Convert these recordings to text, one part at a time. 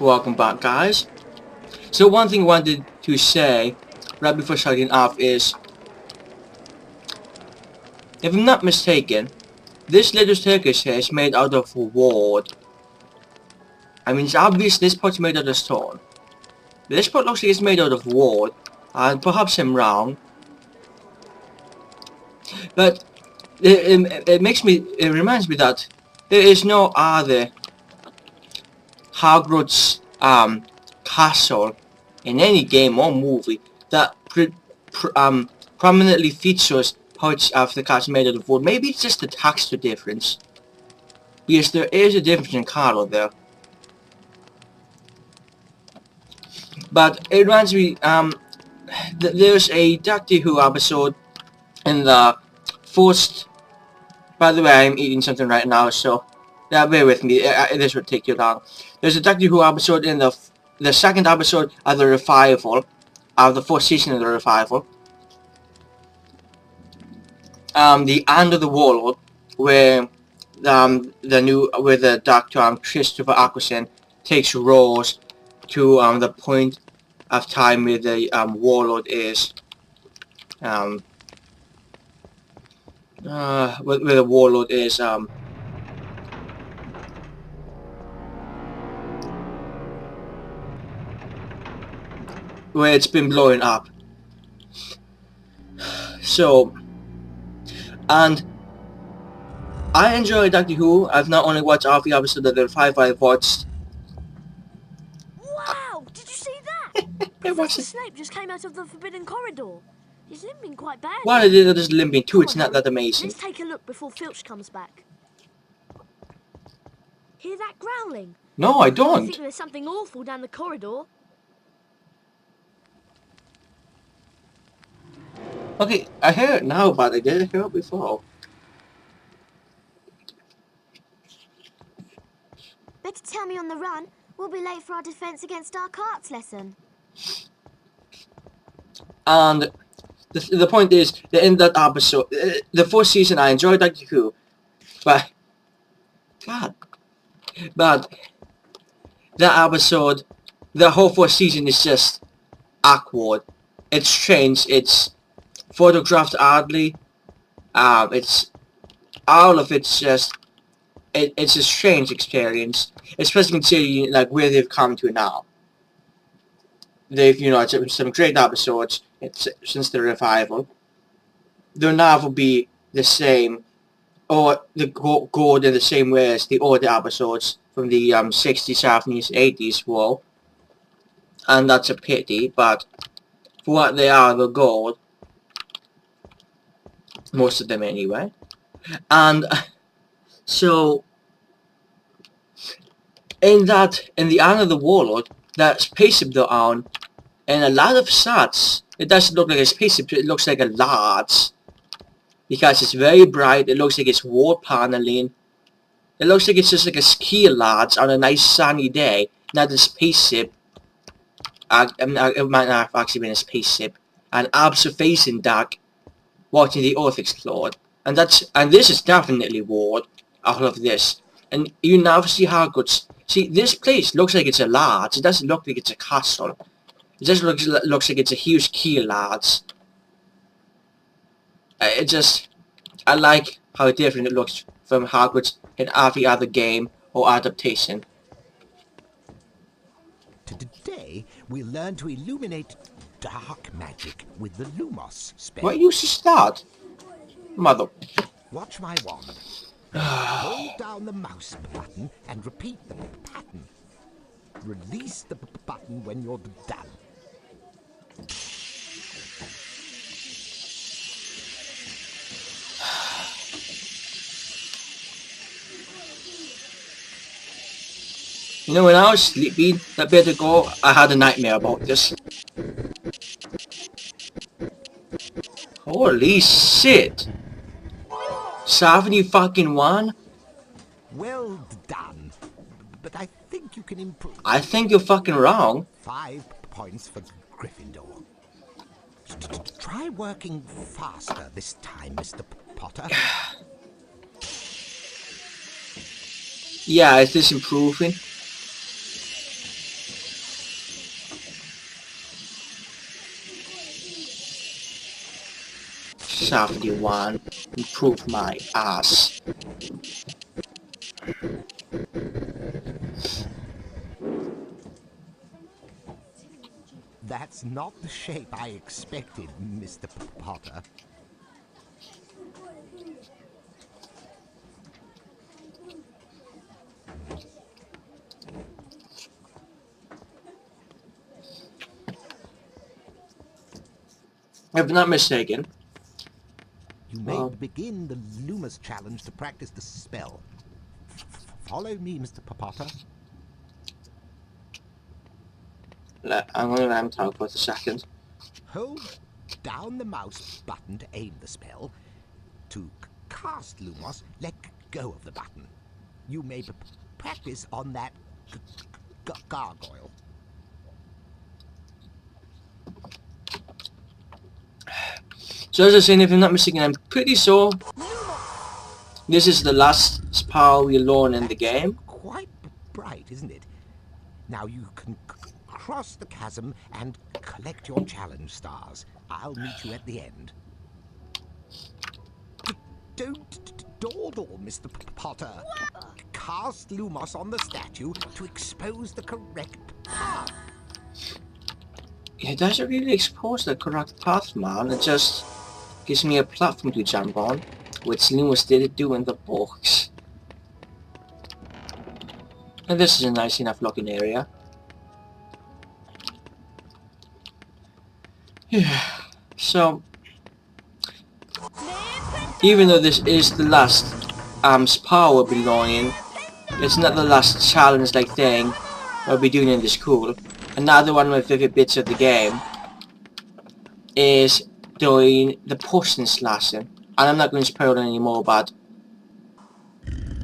Welcome back, guys. So one thing I wanted to say right before starting off is, if I'm not mistaken, this little staircase here is made out of wood. I mean, it's obvious this part's made out of stone. This part looks like it's made out of wood, and perhaps I'm wrong. But it reminds me that there is no other Hogwarts castle in any game or movie that prominently features parts of the castle made out of wood. Maybe it's just the texture difference. Yes, there is a difference in color there. But it reminds me, there's a Doctor Who episode in the first... By the way, I'm eating something right now, so bear with me. This would take you long. There's a Doctor Who episode in the second episode of the revival, of the first season of the revival. The end of the world, where the Doctor Christopher Eccleston takes Rose to the point of time where the warlord is where the warlord is where it's been blowing up. So, and I enjoy Doctor Who. I've not only watched all the episodes of the revival, I've watched... Wow! Did you see that? Professor Snape just came out of the Forbidden Corridor. He's limping quite bad. Well, it is limping too. It's not that amazing. Let's take a look before Filch comes back. Hear that growling? No, I don't. I think there's something awful down the corridor. Okay, I hear it now, but I didn't hear it before. Better tell me on the run. We'll be late for our defense against dark arts lesson. And the point is that in that episode, the first season, I enjoyed Doctor Who, but that episode, the whole first season is just awkward. It's strange. It's photographed oddly. It's all of it's just it's a strange experience, especially considering like where they've come to now. They've it's some great episodes since the revival. They'll never be the same, or good in the same way as the older episodes from the 60s, 70s, 80s were, and that's a pity. But for what they are, they're gold. Most of them anyway. And so in the end of the world, that spaceship they're on, and a lot of shots, it doesn't look like a spaceship, it looks like a lodge. Because it's very bright, it looks like it's wall paneling. It looks like it's just like a ski lodge on a nice sunny day, not a spaceship. It might not have actually been a spaceship. An observation deck watching the Earth explode. And this is definitely ward out of this. And you now see Hogwarts. See, this place looks like it's a lodge. It doesn't look like it's a castle. It just looks like it's a huge key lodge. I like how different it looks from Hogwarts in every other game or adaptation. Today, we learn to illuminate dark magic with the Lumos spell. What use is that? Mother. Watch my wand. Hold down the mouse button and repeat the pattern. Release the button when you're done. You know, when I was sleeping that bit ago, I had a nightmare about this. Holy shit! 71? Well done. But I think you can improve. I think you're fucking wrong. 5 points for Gryffindor. Try working faster this time, Mr. Potter. Yeah, is this improving? safety one. Improve my ass. That's not the shape I expected, Mr. Potter. If I'm not mistaken. You may begin the Loomis challenge to practice the spell. Follow me, Mr. Potter. I'm going to let him talk for a second. Hold down the mouse button to aim the spell. To cast Lumos, let go of the button. You may practice on that gargoyle. So as I was saying, if I'm not mistaken, I'm pretty sure this is the last spell we learn in the game. Quite bright, isn't it? Now you can cross the chasm and collect your challenge stars. I'll meet you at the end. Don't dawdle, Mr. Potter. Cast Lumos on the statue to expose the correct path. It doesn't really expose the correct path, man. It just gives me a platform to jump on, which Lewis didn't do in the books. And this is a nice enough looking area. Yeah. So, even though this is the last spell we'll be learning, it's not the last challenge-like thing we'll be doing in the school. Another one of my favorite bits of the game is doing the potions lesson. And I'm not going to spoil it anymore, but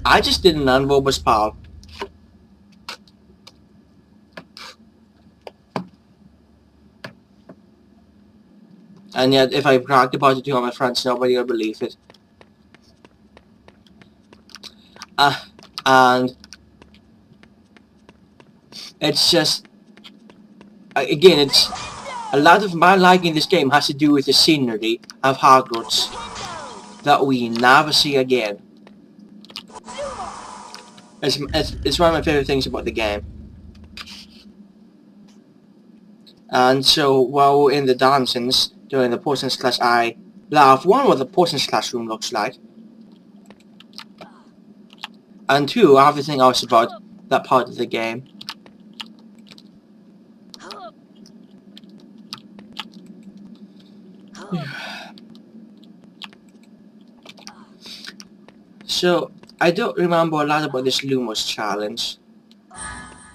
I just did an unrollable spell. And yet, if I bragged about it to all my friends, nobody will believe it. And it's just, again, it's a lot of my liking this game has to do with the scenery of Hogwarts that we never see again. It's one of my favorite things about the game. And so while we're in the dancings during the potions class, I laugh, one, what the potions classroom looks like, and two, everything else about that part of the game. So I don't remember a lot about this Lumos challenge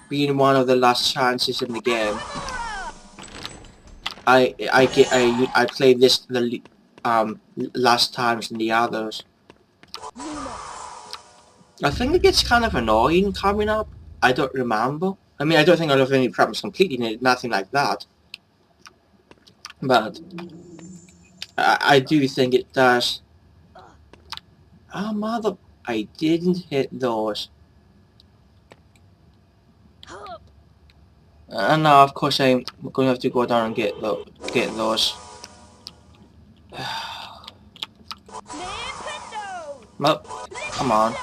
being one of the last chances in the game. I played this the last times than the others. I think it gets kind of annoying coming up. I don't remember. I mean, I don't think I'll have any problems completing it, nothing like that. But I do think it does. Oh mother! I didn't hit those. And now, of course, I'm going to have to go down and get those. Well, come on.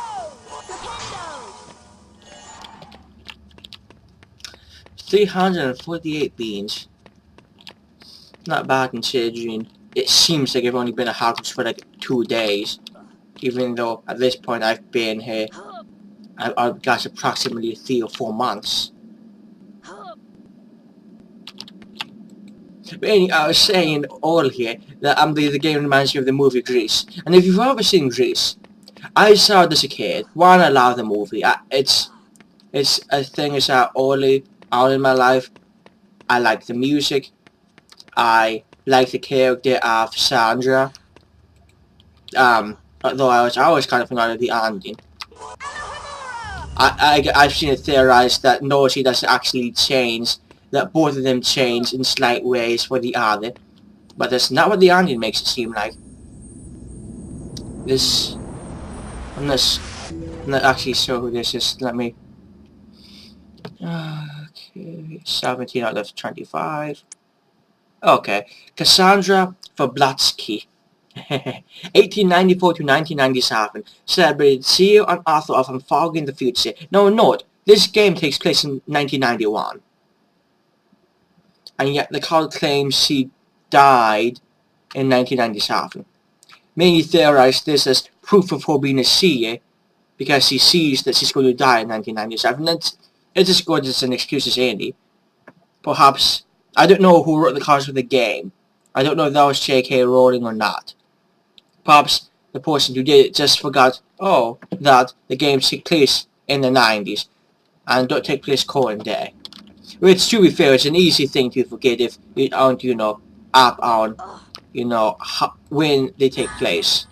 348 beans. Not bad considering it seems like I've only been at Hogwarts for like 2 days. Even though at this point I've been here, I've got approximately 3 or 4 months. But anyway, I was saying all here that the game reminds me of the movie Grease. And if you've ever seen Grease, I saw it as a kid. One, I love the movie. It's a thing is that all in my life, I like the music. I like the character of Cassandra. Although I was always kind of forgot of the ending. I've seen it theorized that no, she doesn't actually change. That both of them change in slight ways for the other. But that's not what the ending makes it seem like. This... I'm not actually sure who this is. Let me... Okay, 17 out of 25. Okay, Cassandra Vablatsky. 1894 to 1997 celebrated CEO and author of Unfogging the Future. Now note, this game takes place in 1991. And yet the cult claims she died in 1997. Many theorize this as proof of her being a seer, because she sees that she's going to die in 1997. It's as good as an excuse as any. Perhaps, I don't know who wrote the cards for the game. I don't know if that was J.K. Rowling or not. Perhaps the person who did it just forgot, that the games take place in the 90s and don't take place current day. Which, to be fair, is an easy thing to forget if you aren't, up on, when they take place.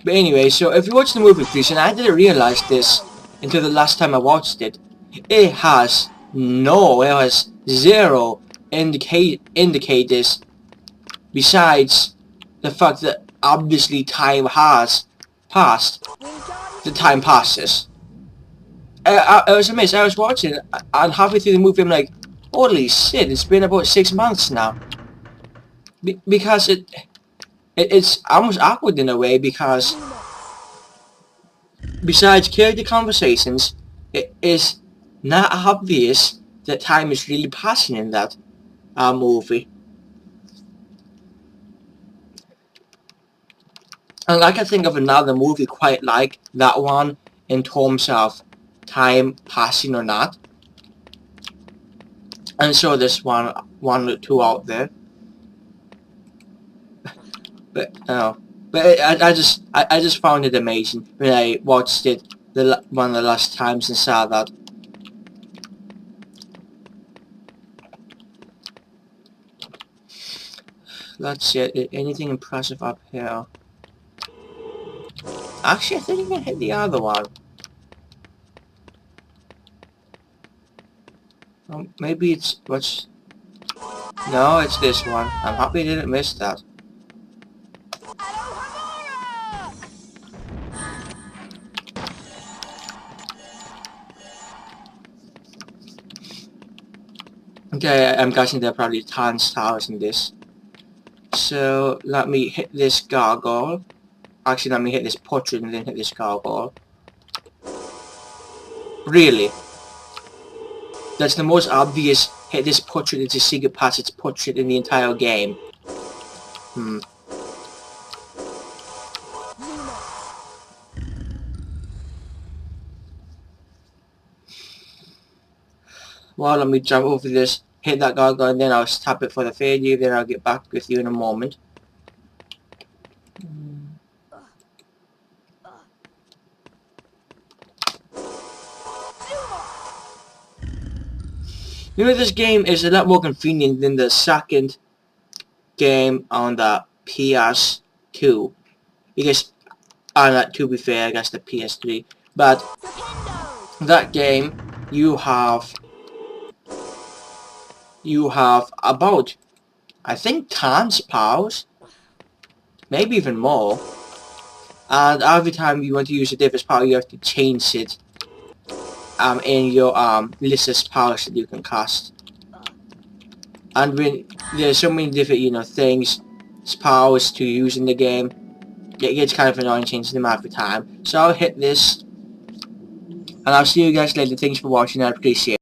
But anyway, so if you watch the movie, please, and I didn't realize this until the last time I watched it, it has zero indicators besides the fact that obviously time has passed. The time passes. I was amazed. I was watching and halfway through the movie I'm like, holy shit, it's been about 6 months now. Because it's almost awkward in a way, because besides character conversations, it is not obvious that time is really passing in that movie. And I can think of another movie quite like that one in terms of time passing or not. And so there's one or two out there. But I just found it amazing when I watched it one of the last times and saw that. Let's see, anything impressive up here? Actually, I think I'm gonna hit the other one. Maybe it's no, it's this one. I'm happy I didn't miss that. Okay, I'm guessing there are probably tons of towers in this. So let me hit this gargoyle. Actually, let me hit this portrait and then hit this gargoyle. Really? That's the most obvious hit this portrait into secret passage portrait in the entire game. Well, let me jump over this, hit that gargoyle, and then I'll tap it for the failure, then I'll get back with you in a moment. This game is a lot more convenient than the second game on the PS2. Because, to be fair, I guess the PS3. But, that game, you have about, I think, 10 powers. Maybe even more. And every time you want to use a different power, you have to change it. In your list of powers that you can cast. And when there's so many different things, powers to use in the game, it gets kind of annoying changing them every time. So I'll hit this, and I'll see you guys later. Thanks for watching. I appreciate it.